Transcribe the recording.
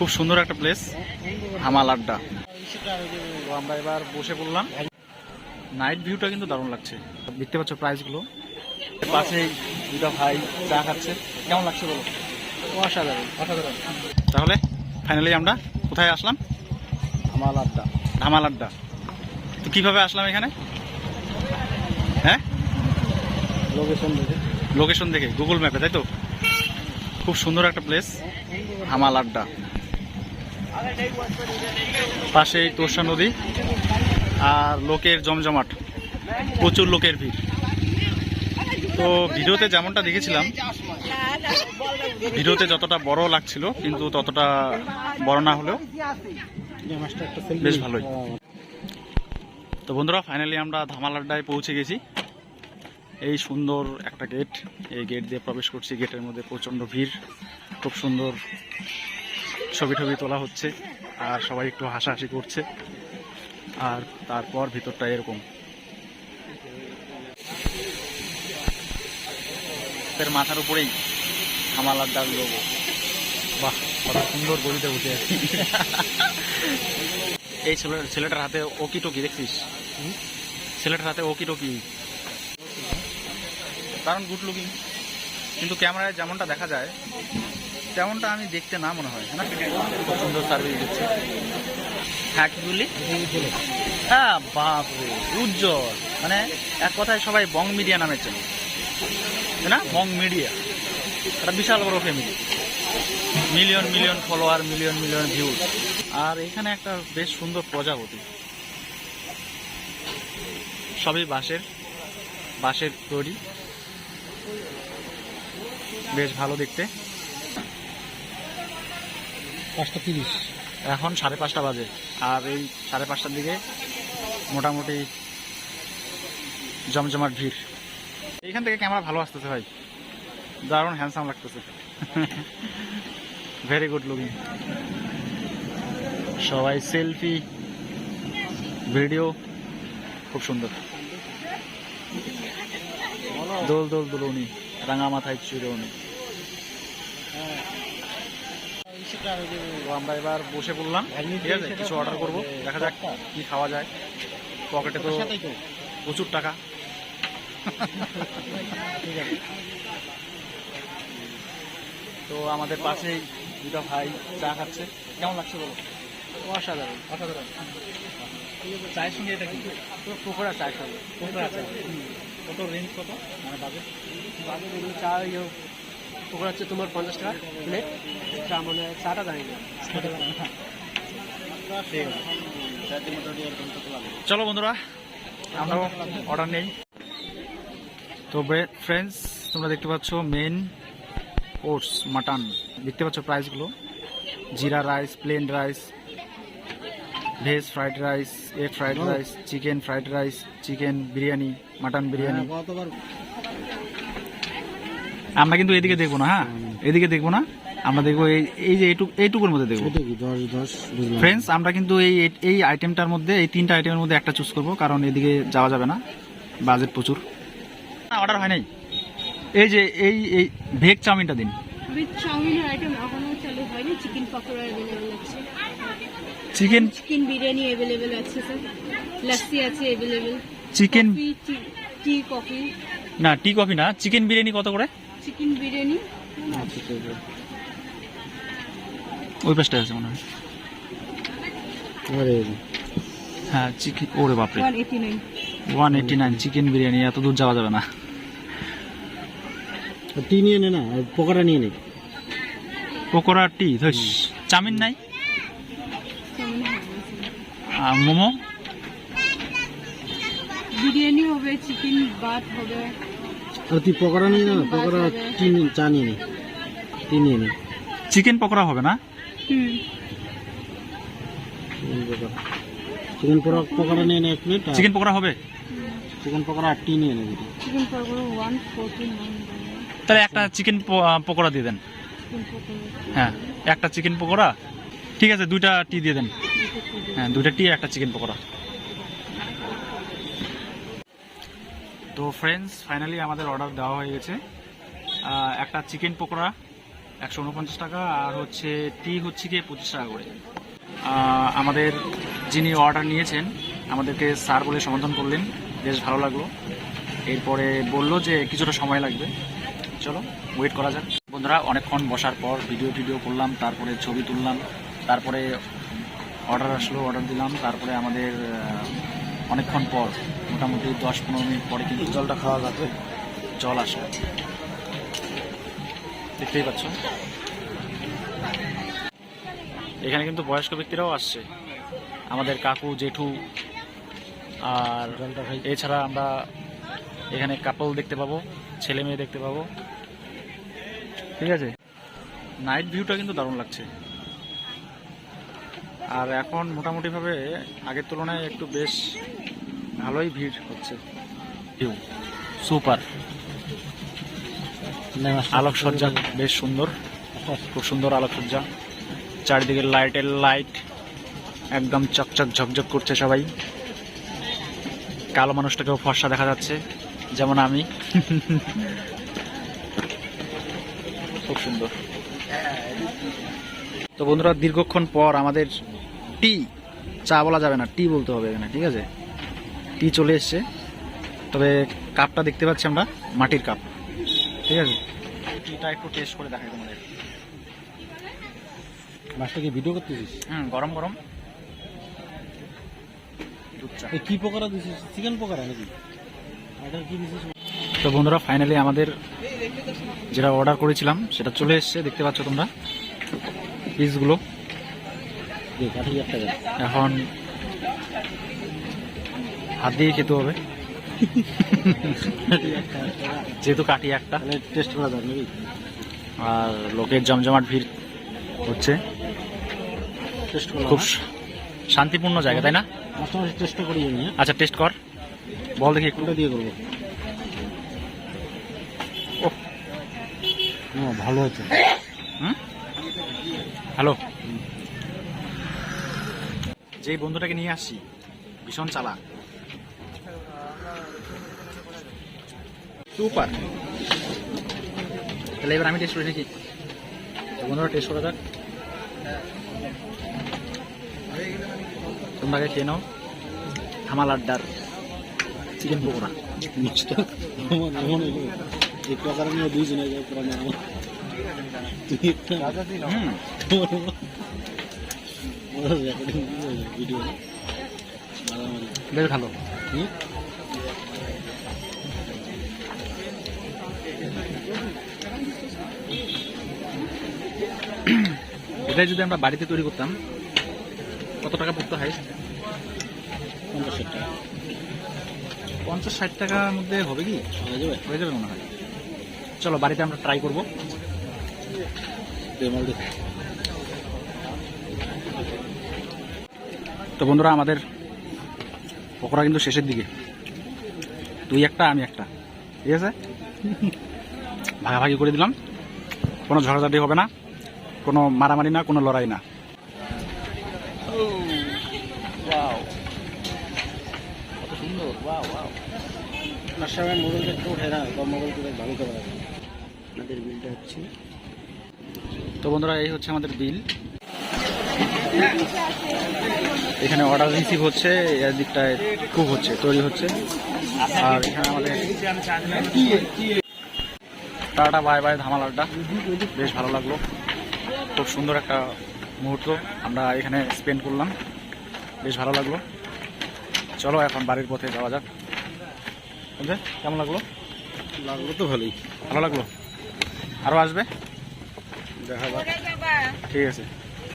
খুব সুন্দর একটা প্লেস হামাল আড্ডা। তো আমরা এবার বসে পড়লাম। নাইট ভিউটা কিন্তু দারুণ লাগছে। দেখতে পাচ্ছ প্রাইসগুলো। পাশেই দুটা ভাই চা খাচ্ছে। কেমন লাগছে বলো? অসাধারণ অসাধারণ। তাহলে ফাইনালি আমরা কোথায় আসলাম? হামাল আড্ডা। হামাল আড্ডা। তো কিভাবে আসলাম এখানে? হ্যাঁ, লোকেশন দেখে গুগল ম্যাপে, তাই তো? খুব সুন্দর একটা প্লেস হামাল আড্ডা। পাশেই তোরসা নদী আর লোকের জমজমাট, প্রচুর লোকের ভিড়। তো ভিডিওতে যেমনটা দেখেছিলাম, ভিডিওতে যতটা বড় লাগছিল কিন্তু ততটা বড় না হলেও বেশ ভালোই। তো বন্ধুরা, ফাইনালি আমরা ধামাল আড্ডায় পৌঁছে গেছি। এই সুন্দর একটা গেট, এই গেট দিয়ে প্রবেশ করছি। গেটের মধ্যে প্রচণ্ড ভিড়, খুব সুন্দর ছবি টবি তোলা হচ্ছে আর সবাই একটু হাসাহাসি করছে। আর তারপর ভিতরটা এরকম, মাথার উপরেই হামাল আড্ডার লোগো। বাহ, কত সুন্দর গলিতে বসে আছি। এই ছেলেটার হাতে ওকি টকি দেখছিস? ছেলেটার হাতে ওকি টকি, কারণ গুড লুকিং, কিন্তু ক্যামেরায় যেমনটা দেখা যায় তেমনটা আমি দেখতে না মনে হয় না। খুব সুন্দর সার্ভিস দিচ্ছে। হ্যাঁ, কি বললি? হ্যাঁ, বাপরে উজ্জ্বল, মানে এক কথায় সবাই বং মিডিয়া নামে চেনে, তাই না? বং মিডিয়া একটা বিশাল বড় family, million million follower, million million views. আর এখানে একটা বেশ সুন্দর প্রজাপতি, সবই বাঁশের তৈরি, বেশ ভালো দেখতে। 5:30 এখন 5:30 বাজে। আর এই 5:30টার দিকে মোটামুটি জমজমাট ভিড়। এইখান থেকে ক্যামেরা ভালো আসতেছে ভাই, দারুণ হ্যান্ডসাম লাগতেছে। Very good looking. সবাই সেলফি ভিডিও, খুব সুন্দর। দোল দোল দুলুনি, রাঙা মাথায় চুরনি। তো আমরা এবার বসে পড়লাম, ঠিক আছে? কিছু অর্ডার করবো, দেখা যাক কি খাওয়া যায়। পকেটে তো প্রচুর টাকা। তো আমাদের পাশেই দুটা ভাই চা খাচ্ছে। কেমন লাগছে বলো? অসাধারণ অসাধারণ। চায়ের সঙ্গে এটা কিন্তু পকোড়া, চায়ের সঙ্গে পকোড়া চা। কত রেঞ্জ, কত মানে বাজেট? এগুলো চা পকোড়া হচ্ছে তোমার 50 টাকা প্লেট। চা মানে চাটা জানি না। চলো বন্ধুরা, আমরাও অর্ডার নেই। তো ফ্রেন্ডস, তোমরা দেখতে পাচ্ছ মেন কোর্স মাটন। দেখতে পাচ্ছ প্রাইসগুলো: জিরা rice, plain rice, veg fried rice, egg fried rice, chicken fried rice, chicken biryani, mutton biryani. আমরা কিন্তু এদিকে দেখবো না, হ্যাঁ এদিকে দেখবো না, আমরা দেখবো এই যে এইটুকুর মধ্যে দেখবো। ফ্রেন্ডস, আমরা কিন্তু এই আইটেমটার মধ্যে, এই 3টা আইটেমের মধ্যে একটা চুজ করবো, কারণ এদিকে যাওয়া যাবে না, বাজেট প্রচুর। অর্ডার হয় নাই। এই যে এই ভেজ চাউমিনটা দিন। ভেজ চাউমিনের আইটেম এখনো চালু হয়নি। চিকেন পকোড়া अवेलेबल আছে, চিকেন বিরিয়ানি अवेलेबल আছে স্যার, লস্যি আছে अवेलेबल, চিকেন টি কফি না, টি কফি না, চিকেন বিরিয়ানি কত করে? চিকেন বিরিয়ানি ওই পাশটা আছে মনে হয়। হ্যাঁ, চিকেন, ওরে বাপরে, 189 চিকেন বিরিয়ানি। এত দূর যাওয়া যাবে না। টি নিয়ে নে না, পকোড়া নিয়ে নে। পকোড়া, টি, চাউমিন নাই, মোমো, বিরিয়ানি হবে, চিকেন ভাত হবে। আর তুই পকোড়া নিয়ে না, পকোড়া টি চা নিয়ে নে, টি নিয়ে নে। চিকেন পকোড়া হবে না? চিকেন পকোড়া নিয়ে নে 1 প্লেট। চিকেন পকোড়া হবে, চিকেন পকোড়া আর টি নিয়ে নে। চিকেন পকোড়া 149। তাহলে একটা চিকেন পকোড়া দিয়ে দেন। হ্যাঁ, একটা চিকেন পকোড়া, ঠিক আছে। 2টা টি দিয়ে দেন। হ্যাঁ, 2টা টি, একটা চিকেন পকোড়া। তো ফ্রেন্ডস, ফাইনালি আমাদের অর্ডার দেওয়া হয়ে গেছে। একটা চিকেন পকোড়া, 149 টাকা, আর হচ্ছে টি হচ্ছে গিয়ে 25 টাকা করে। আমাদের যিনি অর্ডার নিয়েছেন আমাদেরকে স্যার বলে সম্বোধন করলেন, বেশ ভালো লাগলো। এরপরে বললো যে কিছুটা সময় লাগবে, চলো ওয়েট করা যাক। বন্ধুরা অনেকক্ষণ বসার পর ভিডিও করলাম, তারপরে ছবি তুললাম, তারপরে অর্ডার আসলো, অর্ডার দিলাম, তারপরে আমাদের অনেকক্ষণ পর মোটামুটি 10-15 মিনিট পরে কিন্তু জলটা খাওয়া যাবে, জল আসলো, দেখতেই পাচ্ছ। এখানে কিন্তু বয়স্ক ব্যক্তিরাও আসছে, আমাদের কাকু জেঠু, আর এছাড়া আমরা এখানে কাপল দেখতে পাবো, ছেলে মেয়ে দেখতে পাবো। ঠিক আছে, নাইট ভিউটা কিন্তু দারুণ লাগছে। আর এখন মোটামুটিভাবে আগের তুলনায় একটু বেশ ভালোই ভিড় হচ্ছে। ভিউ সুপার, আলোকসজ্জা বেশ সুন্দর, খুব সুন্দর আলোকসজ্জা, চারিদিকে লাইটের লাইট একদম চকচক ঝকঝক করছে। সবাই কালো মানুষটাকেও ফর্সা দেখা যাচ্ছে, যেমন আমি। খুব সুন্দর। তো বন্ধুরা দীর্ঘক্ষণ পর আমাদের টি, চা বলা যাবে না, টি বলতে হবে এখানে, ঠিক আছে। টি চলে এসছে, তবে কাপটা দেখতে পাচ্ছি আমরা মাটির কাপ, ঠিক আছে। টিটা একটু টেস্ট করে দেখাই তোমাদের। মাছটাকে ভিডিও করতেছিস? গরম গরম দুধ চা। কি পকোড়া দিছিস? চিকেন পকোড়া নাকি? এটা কি দিছিস? তো বন্ধুরা ফাইনালি আমাদের যেটা অর্ডার করেছিলাম সেটা চলে এসছে, দেখতে পাচ্ছ তোমরা পিসগুলো। এখন হাত দিয়ে খেতে হবে, যেহেতু কাটি একটা। টেস্ট করা যাবে নাকি? আর লোকের জমজমাট ভিড় হচ্ছে, খুব শান্তিপূর্ণ জায়গা, তাই না? টেস্ট করি আমি। আচ্ছা টেস্ট কর, বল দেখি একটু। দিয়ে করবো। ভালো হয়েছে। হ্যালো, যেই বন্ধুটাকে নিয়ে আসছি ভীষণ চালাক, সুপার। তাহলে এবার আমি টেস্ট করে দেখি, বন্ধুরা টেস্ট করে দেখ। তোমরা আগে খেয়ে নাও হামাল আড্ডার চিকেন পকোড়া। বেশ ভালো। এটাই যদি আমরা বাড়িতে তৈরি করতাম কত টাকা পড়তো? হাই 50 টাকা, 50-60 টাকার মধ্যে হবে কি? হয়ে যাবে মনে হয়। চলো বাড়িতে আমরা ট্রাই করবো। তো বন্ধুরা আমাদের পকোড়া কিন্তু শেষের দিকে, তুই একটা আমি একটা, ঠিক আছে। ভাগাভাগি করে দিলাম, কোনো ঝগড়াঝাটি হবে না, কোনো মারামারি না, কোনো লড়াই না। কত সুন্দর, ওয়াও ওয়াও। আপনার সঙ্গে মোবাইল একটু উঠে না, মোবাইল করে ভালো করে আপনাদের বিলটা হচ্ছে। তো বন্ধুরা এই হচ্ছে আমাদের বিল। এখানে অর্ডার রিসিভ হচ্ছে, এর দিকটায় কুক হচ্ছে, তৈরি হচ্ছে। আর এখানে আমাদের টাটা বাই বাই ধামাল আড্ডা, বেশ ভালো লাগলো। খুব সুন্দর একটা মুহূর্ত আমরা এখানে স্পেন্ড করলাম, বেশ ভালো লাগলো। চলো এখন বাড়ির পথে যাওয়া যাক। বুঝলে কেমন লাগলো? লাগলো তো ভালোই, ভালো লাগলো। আরও আসবে, দেখা যাক। ঠিক আছে।